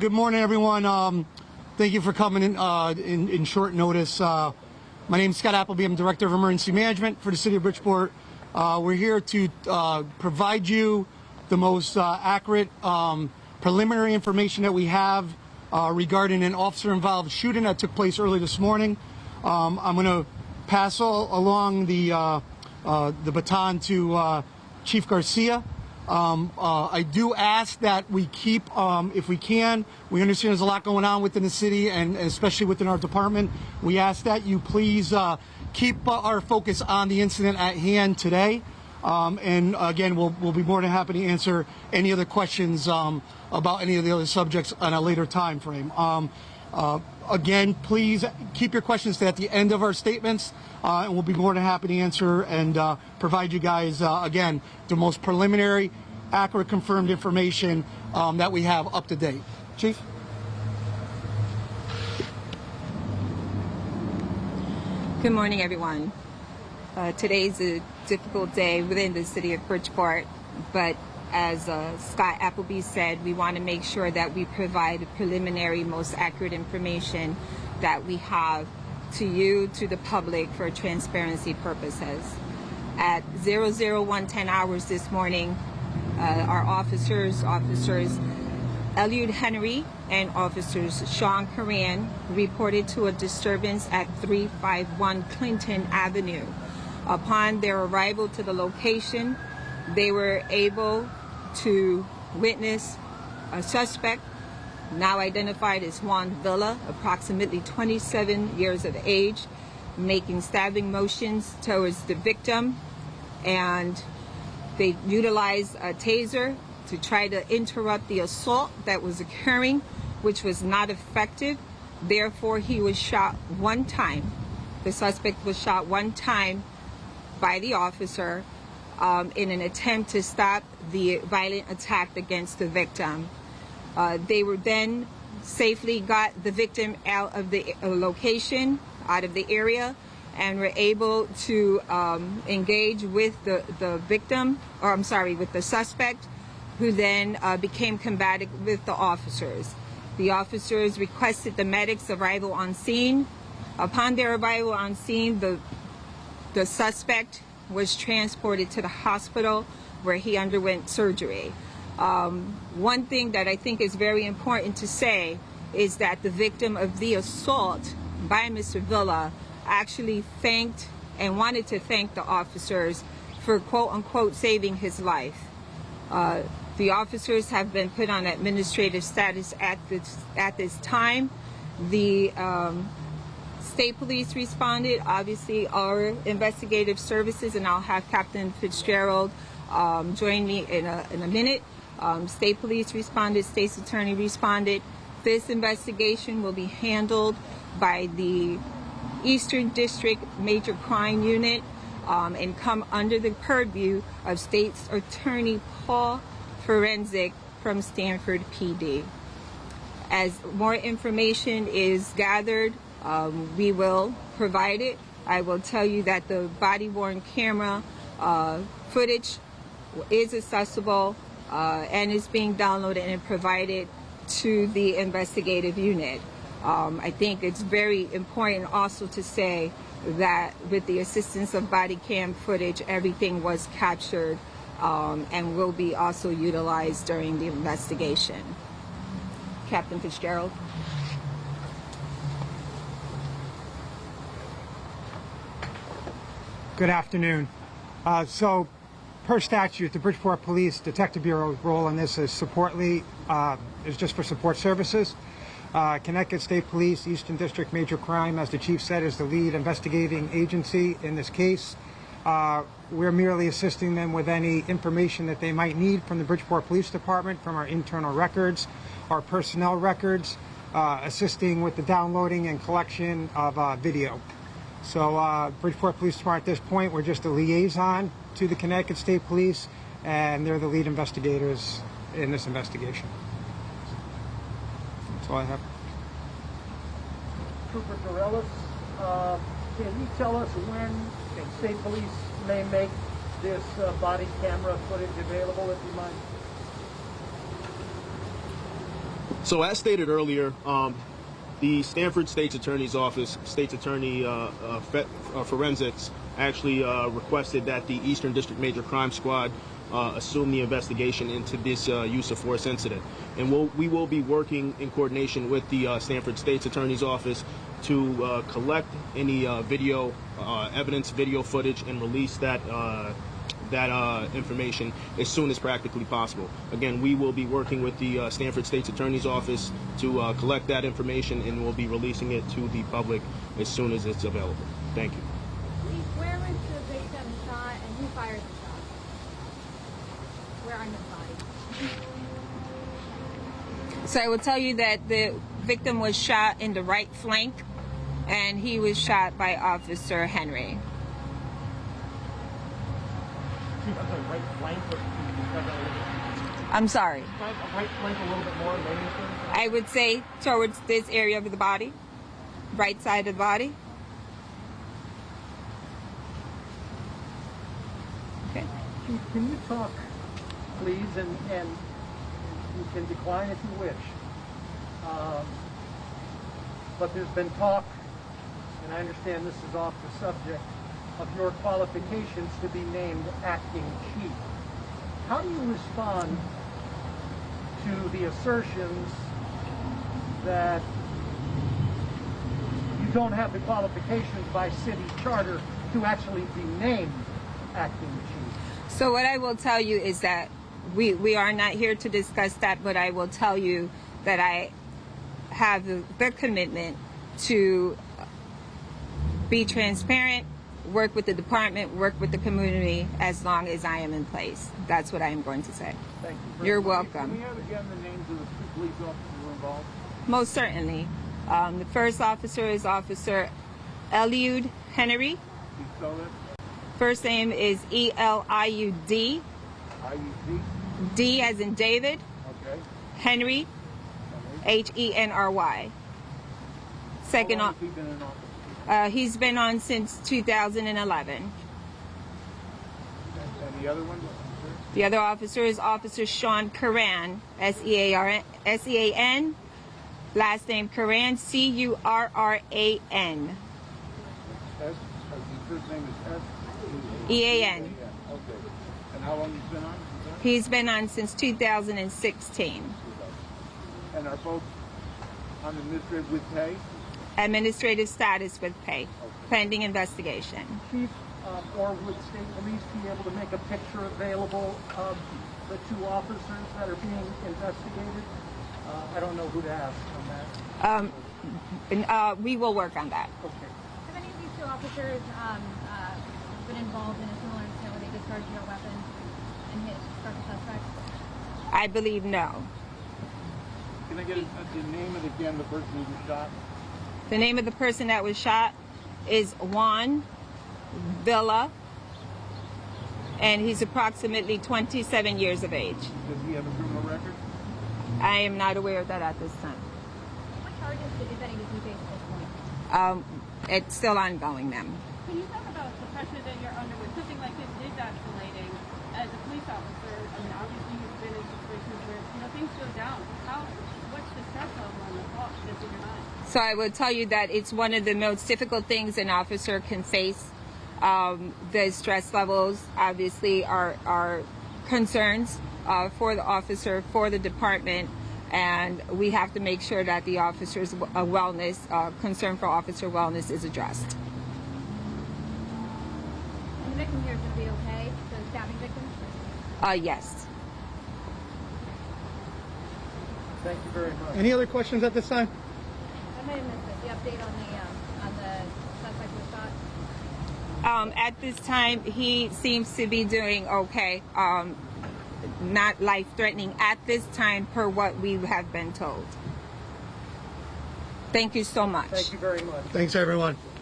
Good morning, everyone. Thank you for coming in short notice. My name is Scott Appleby. I'm Director of Emergency Management for the City of Bridgeport. We're here to provide you the most accurate preliminary information that we have regarding an officer-involved shooting that took place early this morning. I'm going to pass along the baton to Chief Garcia. I do ask that we keep, if we can, we understand there's a lot going on within the city and especially within our department. We ask that you please keep our focus on the incident at hand today. And again, we'll be more than happy to answer any other questions about any of the other subjects on a later time frame. Again, please keep your questions to at the end of our statements, and we'll be more than happy to answer and provide you guys, again, the most preliminary, accurate, confirmed information that we have up to date. Chief? Good morning, everyone. Today's a difficult day within the city of Bridgeport, but as Scott Appleby said, we want to make sure that we provide the preliminary, most accurate information that we have to you, to the public, for transparency purposes. At 00110 hours this morning, our officers Eliud Henry and officers Sean Coran reported to a disturbance at 351 Clinton Avenue. Upon their arrival to the location, they were able to witness a suspect, now identified as Juan Villa, approximately 27 years of age, making stabbing motions towards the victim, and they utilized a taser to try to interrupt the assault that was occurring, which was not effective. Therefore, he was shot one time. The suspect was shot one time by the officer in an attempt to stop the violent attack against the victim. They were then safely got the victim out of the location, out of the area, and were able to engage with the victim, or I'm sorry, with the suspect, who then became combative with the officers. The officers requested the medics' arrival on scene. Upon their arrival on scene, the suspect was transported to the hospital where he underwent surgery. One thing that I think is very important to say is that the victim of the assault by Mr. Villa actually thanked and wanted to thank the officers for quote-unquote saving his life. The officers have been put on administrative status at this time. The State Police responded, obviously our investigative services, and I'll have Captain Fitzgerald join me in a minute. State Police responded, State's Attorney responded. This investigation will be handled by the Eastern District Major Crime Unit and come under the purview of State's Attorney Paul Forensic from Stanford PD. As more information is gathered, we will provide it. I will tell you that the body-worn camera footage is accessible and is being downloaded and provided to the investigative unit. I think it's very important also to say that with the assistance of body cam footage, everything was captured and will be also utilized during the investigation. Captain Fitzgerald. Good afternoon. So, per statute, the Bridgeport Police Detective Bureau's role in this is is just for support services. Connecticut State Police, Eastern District Major Crime, as the Chief said, is the lead investigating agency in this case. We're merely assisting them with any information that they might need from the Bridgeport Police Department, from our internal records, our personnel records, assisting with the downloading and collection of video. So Bridgeport Police Department at this point, we're just a liaison to the Connecticut State Police, and they're the lead investigators in this investigation. That's all I have. Trooper Dorellis, can you tell us when State Police may make this body camera footage available, if you mind? So as stated earlier, the Stanford State's Attorney's Office, State's Attorney Forensics, actually requested that the Eastern District Major Crime Squad assume the investigation into this use of force incident. And we will be working in coordination with the Stanford State's Attorney's Office to collect any video evidence, video footage, and release that information as soon as practically possible. Again, we will be working with the Stanford State's Attorney's Office to collect that information, and we'll be releasing it to the public as soon as it's available. Thank you. Please, where was the victim shot and who fired the shot? Where on his body? So I will tell you that the victim was shot in the right flank, and he was shot by Officer Henry. Right flank, I'm sorry. right flank a little bit more, maybe. I would say towards this area of the body, right side of the body. Okay. Can you talk, please, and you can decline if you wish. But there's been talk, and I understand this is off the subject, of your qualifications to be named acting chief. How do you respond to the assertions that you don't have the qualifications by city charter to actually be named acting chief? So what I will tell you is that we are not here to discuss that, but I will tell you that I have the commitment to be transparent, work with the department, work with the community as long as I am in place. That's what I am going to say. Thank you. You're Can welcome. we have again the names of the two police officers involved? Most certainly. The first officer is Officer Eliud Henry. Can you spell that? First name is Eliud. IUD? D as in David. Okay. Henry. Henry. Second, How long has he been in office? he's been on since 2011. And the other one? The other officer is Officer Sean Curran, S-E-A-N, last name Curran, C-U-R-R-A-N. S? His first name is S? E-A-N. Okay. And how long he's been on? He's been on since 2016. And are both on administrative with pay? Administrative status with pay, pending investigation. Chief, or would state police be able to make a picture available of the two officers that are being investigated? I don't know who to ask on that. We will work on that. Okay. Have any of these two officers been involved in a similar incident where they discharged your weapon and struck a suspect? I believe no. Can I get the name of again the person who was shot? The name of the person that was shot is Juan Villa, and he's approximately 27 years of age. Does he have a criminal record? I am not aware of that at this time. What charges, if any, does he face at this point? It's still ongoing, ma'am. Can you talk about the pressure that you're under when something like this is escalating as a police officer? I mean, obviously you've been in situations where, things go down. What's the stress level and the thought that's in your mind? So I will tell you that it's one of the most difficult things an officer can face. The stress levels obviously are concerns for the officer, for the department, and we have to make sure that the officer's wellness, concern for officer wellness is addressed. And the victim here is going to be okay? The stabbing victim? Yes. Thank you very much. Any other questions at this time? I might have missed it. The update on the suspect who was shot? At this time, he seems to be doing okay. Not life-threatening at this time, per what we have been told. Thank you so much. Thank you very much. Thanks, everyone.